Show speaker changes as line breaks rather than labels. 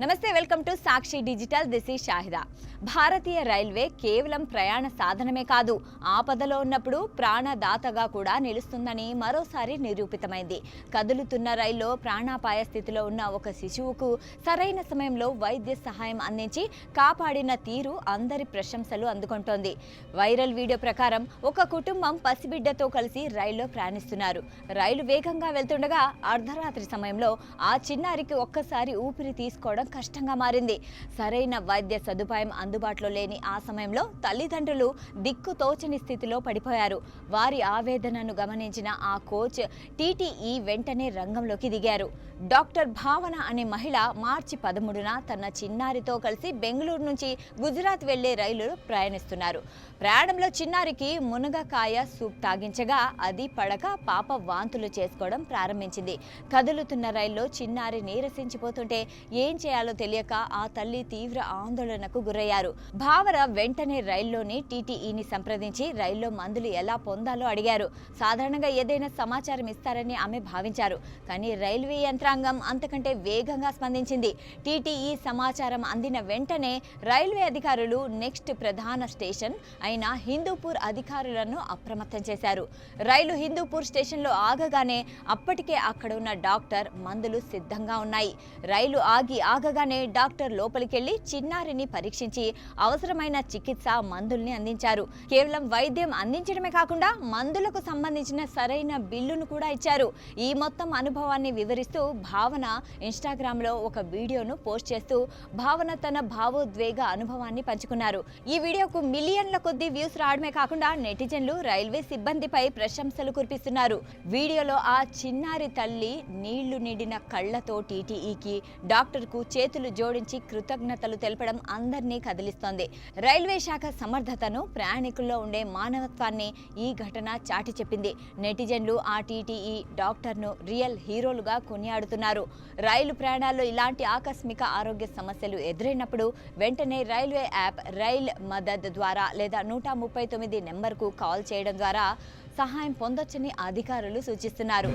నమస్తే, welcome to Sakshi digital. This is Shahida. Bharatiya railway కేవలం ప్రయాణ సాధనమే కాదు, ఆపదలో ఉన్నప్పుడు ప్రాణదాతగా కూడా నిలుస్తుందని మరోసారి నిరూపితమైంది. కదులుతున్న రైల్లో ప్రాణాపాయ స్థితిలో ఉన్న ఒక శిశువుకు సరైన సమయంలో వైద్య సహాయం అందించి కాపాడిన తీరు అందరి ప్రశంసలు అందుకుంటోంది. వైరల్ వీడియో ప్రకారం ఒక కుటుంబం పసిబిడ్డతో కలిసి రైల్లో ప్రయాణిస్తున్నారు. రైలు వేగంగా వెళ్తుండగా అర్ధరాత్రి సమయంలో ఆ చిన్నారికి ఒక్కసారి ఊపిరి తీసుకోవడం కష్టంగా మారింది. సరైన వైద్య సదుపాయం అందుబాటులో లేని ఆ సమయంలో తల్లిదండ్రులు దిక్కు తోచని స్థితిలో పడిపోయారు. వారి ఆవేదనను గమనించిన ఆ కోచ్ టీటీఈ వెంటనే రంగంలోకి దిగారు. డాక్టర్ భావన అనే మహిళ మార్చి 13న తన చిన్నారితో కలిసి బెంగళూరు నుంచి గుజరాత్ వెళ్లే రైలు ప్రయాణిస్తున్నారు. ప్రయాణంలో చిన్నారికి మునగకాయ సూప్ తాగించగా అది పడక పాప వాంతులు చేసుకోవడం ప్రారంభించింది. కదులుతున్న రైల్లో చిన్నారి నీరసించిపోతుంటే ఏం చేయాలో తెలియక ఆ తల్లి తీవ్ర ఆందోళనకు గురయ్యారు. భావన వెంటనే రైల్లోని టీటీఈని సంప్రదించి రైల్లో మందులు ఎలా పొందాలో అడిగారు. సాధారణంగా ఏదైనా సమాచారం ఇస్తారని ఆమె భావించారు. కానీ రైల్వే యంత్రాంగం అంతకంటే వేగంగా స్పందించింది. టీటీఈ సమాచారం అందిన వెంటనే రైల్వే అధికారులు నెక్స్ట్ ప్రధాన స్టేషన్ అయిన హిందూపూర్ అధికారులను అప్రమత్తం చేశారు. రైలు హిందూపూర్ స్టేషన్లో ఆగగానే అప్పటికే అక్కడ ఉన్న డాక్టర్ మందులు సిద్ధంగా ఉన్నాయి. రైలు ఆగగానే డాక్టర్ లోపలికెళ్లి చిన్నారిని పరీక్షించి అవసరమైన చికిత్స మందుల్ని అందించారు. కేవలం వైద్యం అందించడమే కాకుండా మందులకు సంబంధించిన సరైన బిల్లును కూడా ఇచ్చారు. ఈ మొత్తం అనుభవాన్ని వివరిస్తూ భావన ఇన్స్టాగ్రామ్లో ఒక వీడియోను పోస్ట్ చేస్తూ భావన తన భావోద్వేగ అనుభవాన్ని పంచుకున్నారు. ఈ వీడియోకు మిలియన్ల కొద్దీ వ్యూస్ రావడమే కాకుండా నెటిజన్లు రైల్వే సిబ్బందిపై ప్రశంసలు కురిపిస్తున్నారు. వీడియోలో ఆ చిన్నారి తల్లి నీళ్లు నిండిన కళ్లతో టీటీఈకి డాక్టర్కు చేతులు జోడించి కృతజ్ఞతలు తెలపడం అందరినీ కదిలిస్తోంది. రైల్వే శాఖ సమర్థతను, ప్రయాణికుల్లో ఉండే మానవత్వాన్ని ఈ ఘటన చాటి చెప్పింది. నెటిజన్లు ఆ టీటీఈ డాక్టర్ను రియల్ హీరోలుగా కొనియాడుతున్నారు. రైలు ప్రయాణాల్లో ఇలాంటి ఆకస్మిక ఆరోగ్య సమస్యలు ఎదురైనప్పుడు వెంటనే రైల్వే యాప్ రైల్ మదద్ ద్వారా లేదా 139 నెంబర్కు కాల్ చేయడం ద్వారా సహాయం పొందొచ్చని అధికారులు సూచిస్తున్నారు.